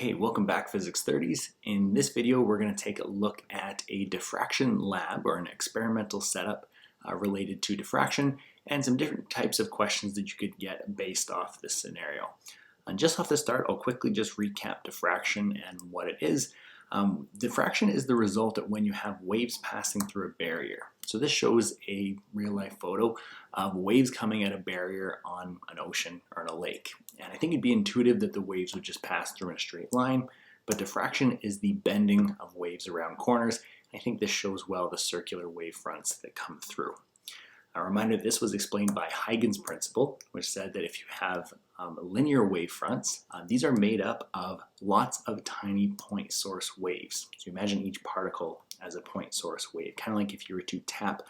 Okay, welcome back Physics 30s. In this video, we're going to take a look at a diffraction lab or an experimental setup related to diffraction and some different types of questions that you could get based off this scenario. And just off the start, I'll quickly just recap diffraction and what it is. Diffraction is the result of when you have waves passing through a barrier. So this shows a real-life photo of waves coming at a barrier on an ocean or in a lake. And I think it'd be intuitive that the waves would just pass through in a straight line, but diffraction is the bending of waves around corners. I think this shows well the circular wave fronts that come through. A reminder, this was explained by Huygens' principle, which said that if you have linear wave fronts, these are made up of lots of tiny point source waves. So imagine each particle as a point source wave, kind of like if you were to tap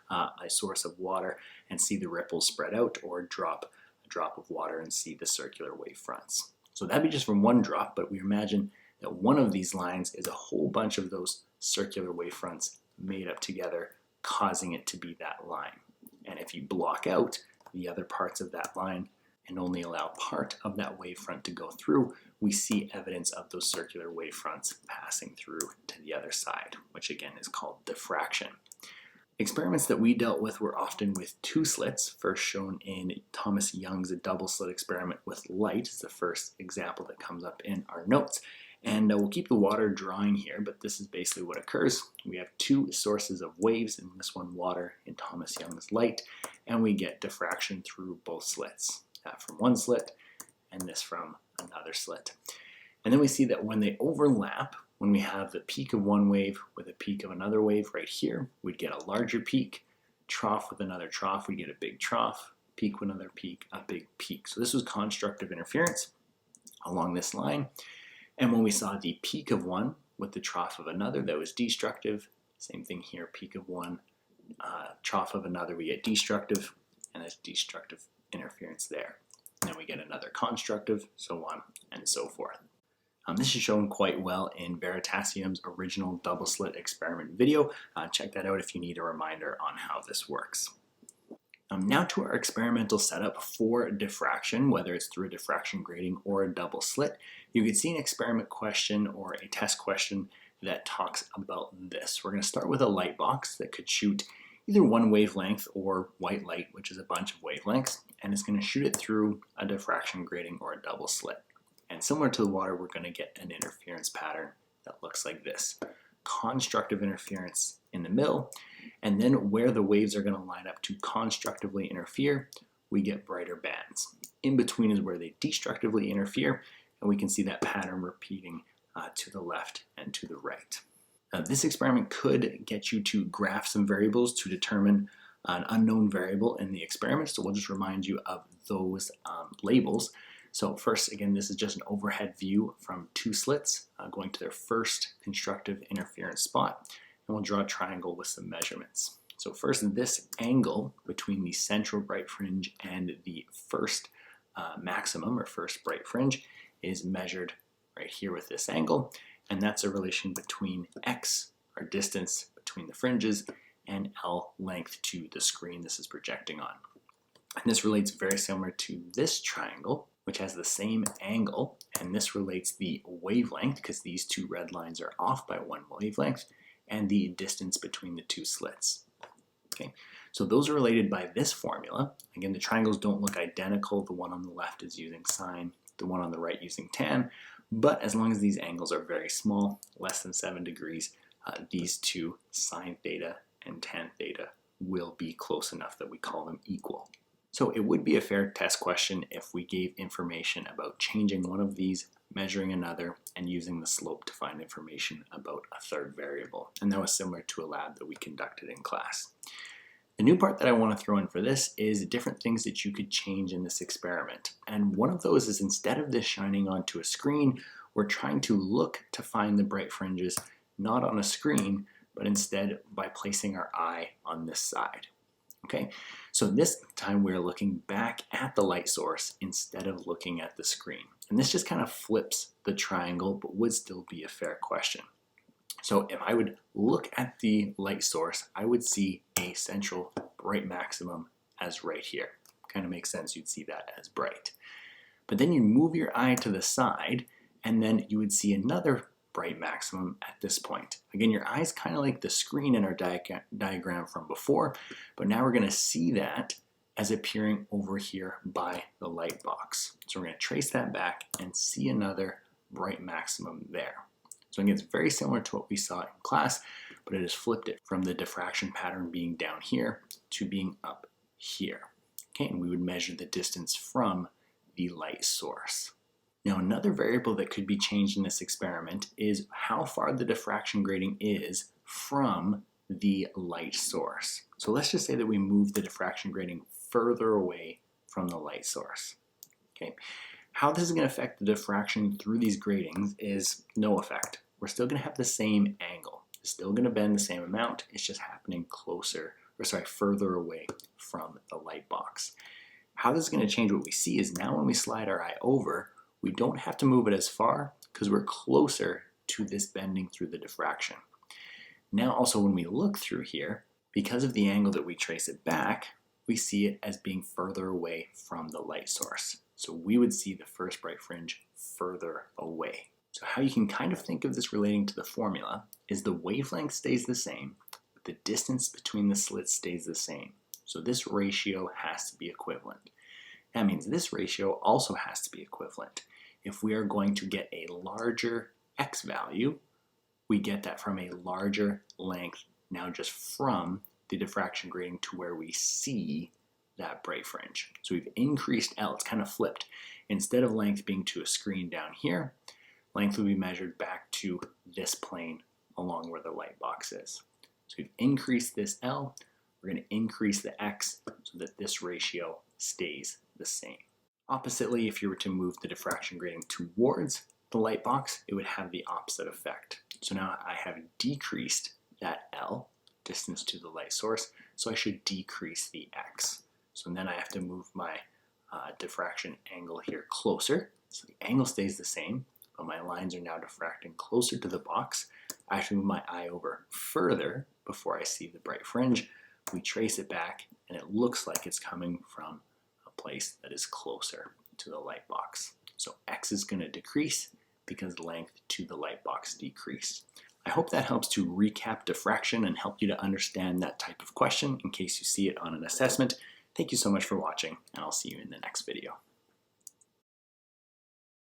a source of water and see the ripples spread out, or drop a drop of water and see the circular wave fronts. So that'd be just from one drop, but we imagine that one of these lines is a whole bunch of those circular wave fronts made up together, causing it to be that line. And if you block out the other parts of that line and only allow part of that wavefront to go through, we see evidence of those circular wave fronts passing through to the other side, which again is called diffraction. Experiments that we dealt with were often with two slits, first shown in Thomas Young's double slit experiment with light. It's the first example that comes up in our notes. And we'll keep the water drawing here, but this is basically what occurs. We have two sources of waves, in this one water, in Thomas Young's light, and we get diffraction through both slits, from one slit and this from another slit. And then we see that when they overlap, when we have the peak of one wave with a peak of another wave right here, we'd get a larger peak, trough with another trough, we get a big trough, peak with another peak, a big peak. So this was constructive interference along this line. And when we saw the peak of one with the trough of another, that was destructive. Same thing here, peak of one, trough of another, we get destructive, and there's destructive interference there. And then we get another constructive, so on and so forth. This is shown quite well in Veritasium's original double slit experiment video. Check that out if you need a reminder on how this works. Now to our experimental setup for diffraction, whether it's through a diffraction grating or a double slit. You can see an experiment question or a test question that talks about this. We're going to start with a light box that could shoot either one wavelength or white light, which is a bunch of wavelengths, and it's going to shoot it through a diffraction grating or a double slit. And similar to the water, we're going to get an interference pattern that looks like this. Constructive interference in the middle, and then where the waves are going to line up to constructively interfere, we get brighter bands. In between is where they destructively interfere, and we can see that pattern repeating to the left and to the right. This experiment could get you to graph some variables to determine an unknown variable in the experiment, so we'll just remind you of those labels. So first, again, this is just an overhead view from two slits going to their first constructive interference spot, and we'll draw a triangle with some measurements. So first, this angle between the central bright fringe and the first maximum or first bright fringe is measured right here with this angle, and that's a relation between x, our distance between the fringes, and L, length to the screen this is projecting on. And this relates very similar to this triangle, which has the same angle, and this relates the wavelength, because these two red lines are off by one wavelength, and the distance between the two slits. Okay, so those are related by this formula. Again, the triangles don't look identical. The one on the left is using sine, the one on the right using tan, but as long as these angles are very small, less than 7 degrees, these two, sine theta and tan theta, will be close enough that we call them equal. So it would be a fair test question if we gave information about changing one of these, measuring another, and using the slope to find information about a third variable. And that was similar to a lab that we conducted in class. The new part that I want to throw in for this is different things that you could change in this experiment. And one of those is, instead of this shining onto a screen, we're trying to look to find the bright fringes not on a screen, but instead by placing our eye on this side. Okay, so this time we're looking back at the light source instead of looking at the screen. And this just kind of flips the triangle, but would still be a fair question. So if I would look at the light source, I would see a central bright maximum as right here. Kind of makes sense, you'd see that as bright. But then you move your eye to the side, and then you would see another bright maximum at this point. Again, your eye's kind of like the screen in our diagram from before, but now we're going to see that as appearing over here by the light box. So we're going to trace that back and see another bright maximum there. So again, it's very similar to what we saw in class, but it has flipped it from the diffraction pattern being down here to being up here. Okay, and we would measure the distance from the light source. Now, another variable that could be changed in this experiment is how far the diffraction grating is from the light source. So let's just say that we move the diffraction grating further away from the light source. Okay, how this is going to affect the diffraction through these gratings is no effect. We're still going to have the same angle. It's still going to bend the same amount. It's just happening further away from the light box. How this is going to change what we see is now when we slide our eye over, we don't have to move it as far because we're closer to this bending through the diffraction. Now also when we look through here, because of the angle that we trace it back, we see it as being further away from the light source. So we would see the first bright fringe further away. So how you can kind of think of this relating to the formula is the wavelength stays the same, but the distance between the slits stays the same. So this ratio has to be equivalent. That means this ratio also has to be equivalent. If we are going to get a larger x value, we get that from a larger length now just from the diffraction grating to where we see that bright fringe. So we've increased L, it's kind of flipped. Instead of length being to a screen down here, length will be measured back to this plane along where the light box is. So we've increased this L, we're going to increase the X so that this ratio stays the same. Oppositely, if you were to move the diffraction grating towards the light box, it would have the opposite effect. So now I have decreased that L, distance to the light source, so I should decrease the X. So then I have to move my diffraction angle here closer. So the angle stays the same, but my lines are now diffracting closer to the box. I have to move my eye over further before I see the bright fringe. We trace it back, and it looks like it's coming from a place that is closer to the light box. So X is going to decrease because length to the light box decreased. I hope that helps to recap diffraction and help you to understand that type of question in case you see it on an assessment. Thank you so much for watching, and I'll see you in the next video.